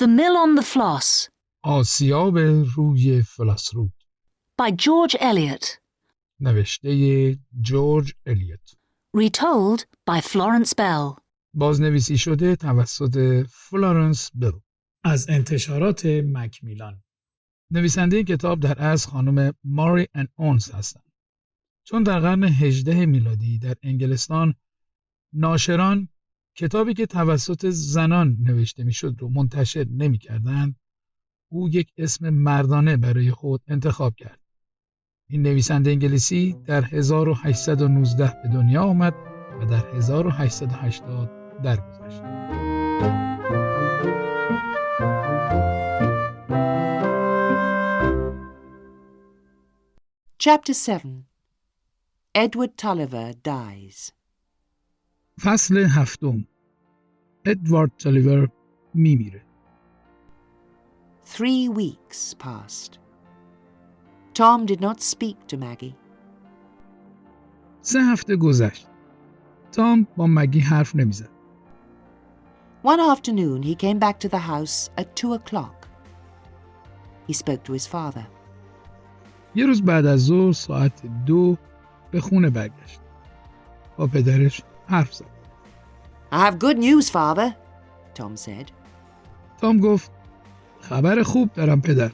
The Mill on the Floss آسیاب روی فلاس رود by George Eliot. نوشته جورج الیوت. Retold by Florence Bell. بازنویسی شده توسط فلورنس بل. از انتشارات میلان. نویسنده کتاب در اصل خانم ماری ان اونز هستند. چون در قرن 18 میلادی در انگلستان ناشران کتابی که توسط زنان نوشته میشد رو منتشر نمی‌کردند، او یک اسم مردانه برای خود انتخاب کرد. این نویسنده انگلیسی در 1819 به دنیا آمد و در 1880 درگذشت. Chapter 7. Edward Tulliver dies. فصل هفتم. ادوارد تالیور میمیره. 3 weeks passed. Tom did not speak to Maggie. 3 هفته گذشت. تام با مگی حرف نمیزد. One afternoon he came back to the house at 2 o'clock. He spoke to his father. یه روز بعد از ظهر ساعت 2 به خونه برگشت. با پدرش حرف زد. I have good news, father, Tom said. تام گفت خبر خوب دارم پدر.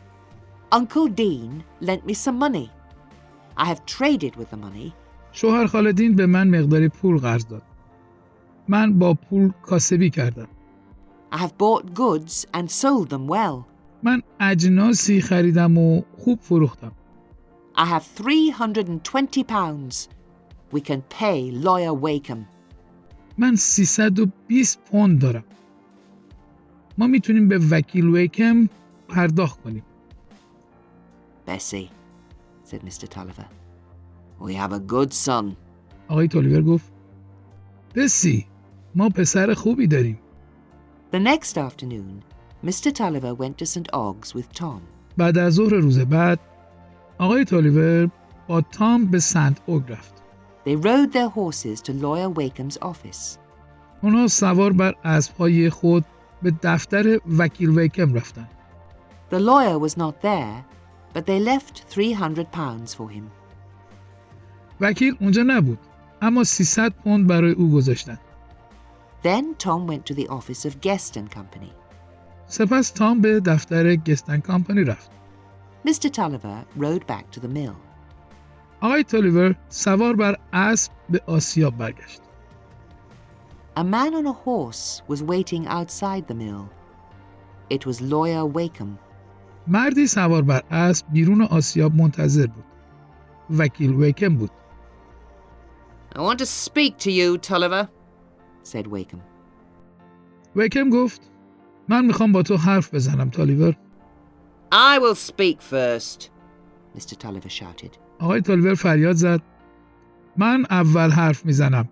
Uncle Dean lent me some money. I have traded with the money. شوهر خالدین به من مقداری پول قرض داد. من با پول کاسبی کردم. I have bought goods and sold them well. من اجناسی خریدم و خوب فروختم. I have 320 pounds. We can pay lawyer Wakeham. من 320 پوند دارم. ما میتونیم به وکیل ویکم پرداخت کنیم. Bessie, said Mr. Tulliver, we have a good son. آقای تولیور گفت بسی ما پسر خوبی داریم. The next afternoon, Mr. Tulliver went to St. Ogg's with Tom. بعد از ظهر روز بعد آقای تولیور با تام به سنت اوگ رفت. They rode their horses to lawyer Wakeham's office. اونا سوار بر اسب‌های خود به دفتر وکیل ویکم رفتن. The lawyer was not there, but they left 300 pounds for him. وکیل اونجا نبود، اما 300 پوند برای او گذاشتن. Then Tom went to the office of Guest and Company. سپس تام به دفتر گست اند کامپنی رفت. Mr. Tulliver rode back to the mill. آقای تولیور سوار بر اسب به آسیاب برگشت. A man on a horse was waiting outside the mill. It was lawyer Wakeham. مردی سوار بر اسب بیرون آسیاب منتظر بود. وکیل ویکم بود. I want to speak to you, Tulliver, said Wakeham. ویکم گفت من میخوام با تو حرف بزنم تالیور. I will speak first, Mr. Tulliver shouted. آقای تولیور فریاد زد من اول حرف میزنم.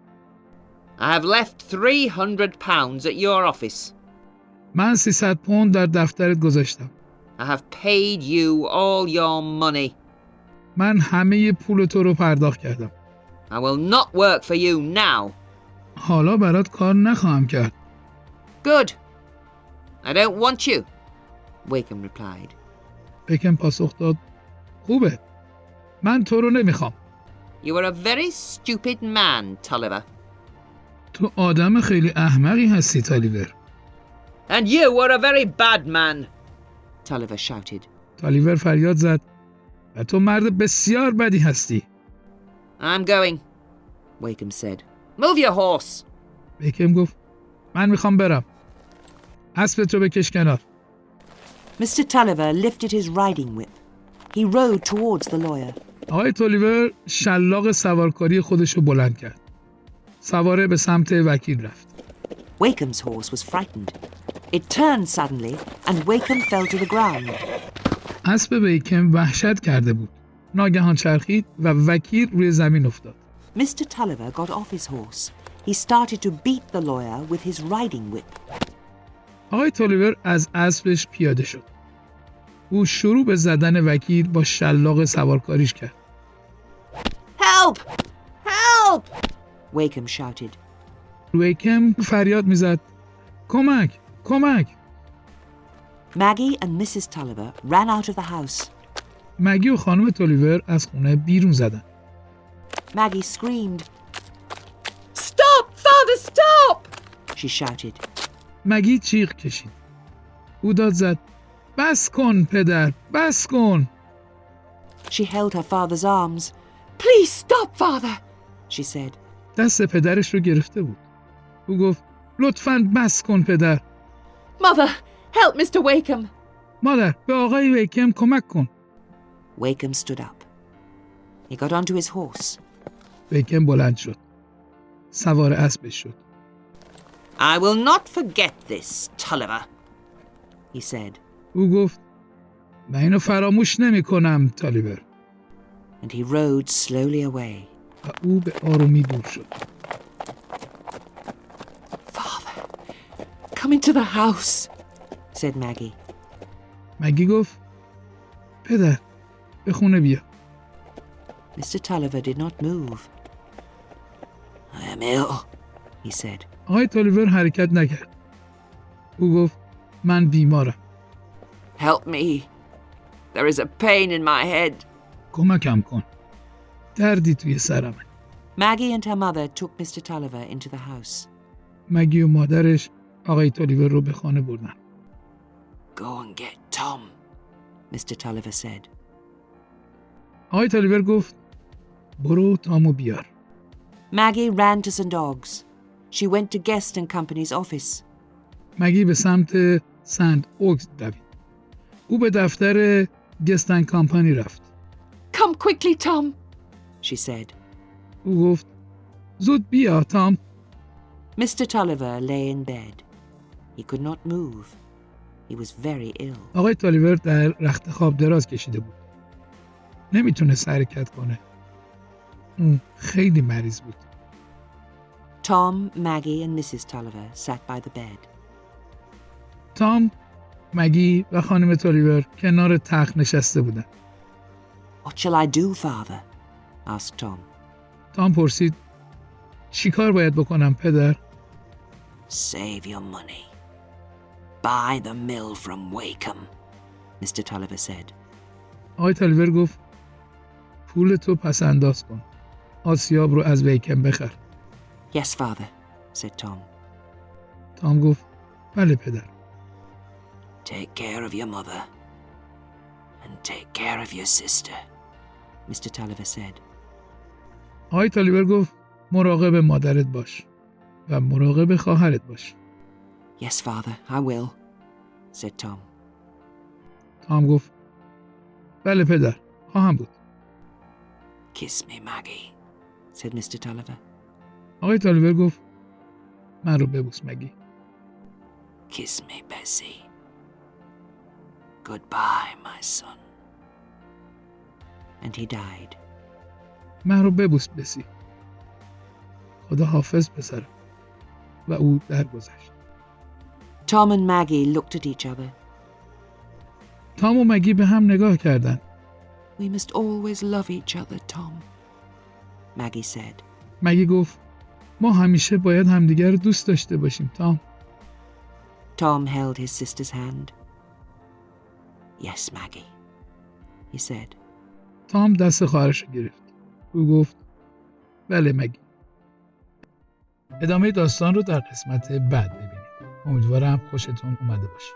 I have left 300 pounds at your office. من 300 پوند در دفترت گذاشتم. I have paid you all your money. من همه پول تو رو پرداخت کردم. I will not work for you now. حالا برات کار نخواهم کرد. Good. I don't want you, Wakeham replied. ویکم پاسخ داد خوبه. من تو رو نمیخوام. You are a very stupid man, Tulliver. تو آدم خیلی احمقی هستی تالیور. And you are a very bad man, Tulliver shouted. تالیور فریاد زد و تو مرد بسیار بدی هستی. I'm going, Wakeham said. Move your horse. ویکم گفت من میخوام برم. اسبت رو بکش کنار. Mr. Tulliver lifted his riding whip. He rode towards the lawyer. آقای تولیور شلاق سوارکاری خودش رو بلند کرد. سواره به سمت وکیل رفت. Wakeham's horse was frightened. It turned suddenly and Wakeham fell to the ground. اسب ویکم وحشت کرده بود. ناگهان چرخید و وکیل روی زمین افتاد. Mr. Tulliver got off his horse. He started to beat the lawyer with his riding whip. آقای تولیور از اسبش پیاده شد. او شروع به زدن وکیل با شلاق سوارکاریش کرد. Help! Help! Wakeham shouted. ویکم فریاد میزد کمک! کمک! Maggie and Mrs. Tulliver ran out of the house. مگی و خانم تولیور از خونه بیرون زدن. Maggie screamed. "Stop, Father, stop!" she shouted. مگی جیغ کشید. او داد زد. بس کن پدر، بس کن. She held her father's arms. "Please stop, Father," she said. دست پدرش رو گرفته بود. او گفت لطفاً بس کن پدر. Mother, help Mr. Wakeham. مادر به آقای ویکم کمک کن. Wakeham stood up. He got onto his horse. ویکم بلند شد. سوار اسبش شد. "I will not forget this, Tulliver," he said. او گفت من اینو فراموش نمی کنم تالیور. And he rode slowly away. و او به آرومی دور شد. Father, come into the house. said Maggie. مگی گفت پدر به خونه بیا. Mr. Tulliver did not move. "I am ill," he said. آقای تالیور حرکت نکرد. او گفت من بیمارم. Help me. There is a pain in my head. کمکم کن. دردی توی سرمه. Maggie and her mother took Mr. Tulliver into the house. مگی و مادرش آقای تالیور رو به خانه بردن. "Go and get Tom," Mr. Tulliver said. آقای تالیور گفت برو تامو بیار. Maggie ran to St. Dogs. She went to Guest and Company's office. مگی به سمت سند اوکس دوید. او به دفتر گست اند کامپانی رفت. Come quickly, Tom. She said. او گفت زود بیا تام. Mr. Tulliver lay in bed. He could not move. He was very ill. آقای تالیور در رخت خواب دراز کشیده بود. نمیتونست حرکت کنه. اون خیلی مریض بود. Tom, Maggie and Mrs. Tulliver sat by the bed. تام، مگی و خانم تالیور کنار تخت نشسته بودن. "What shall I do, Father?" asked Tom. تام پرسید چی کار باید بکنم پدر؟ "Save your money. Buy the mill from Wakeham," Mr. Tulliver said. آقای تالیور گفت پول تو پس انداز کن. آسیاب رو از ویکم بخر. "Yes, Father," said Tom. تام گفت بله پدر. "Take care of your mother and take care of your sister," Mr. Tulliver said. آقای تالیور گفت مراقب مادرت باش و مراقب خواهرت باش. "Yes, Father, I will," said Tom. تام گفت بله پدر، خواهم بود. "Kiss me, Maggie," said Mr. Tulliver. آقای تالیور گفت من رو ببوس مگی. "Kiss me, Bessie. Goodbye, my son." And he died. من رو ببوس بسی. خدا حافظ پسرم. و او درگذشت. Tom and Maggie looked at each other. تام و مگی به هم نگاه کردند. We must always love each other, Tom. Maggie said. مگی گفت ما همیشه باید همدیگر رو دوست داشته باشیم تام. Tom held his sister's hand. "Yes, Maggie," he said. تام دست خواهرش رو گرفت. او گفت بله مگی. ادامه داستان رو در قسمت بعد ببینید. امیدوارم خوشتون اومده باشه.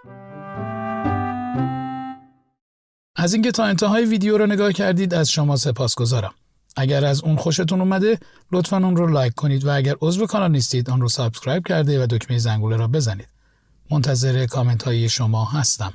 از اینکه تا انتهای ویدیو رو نگاه کردید از شما سپاسگزارم. اگر از اون خوشتون اومده لطفاً اون رو لایک کنید و اگر عضو کانال نیستید آن رو سابسکرایب کرده و دکمه زنگوله را بزنید. منتظر کامنت های شما هستم.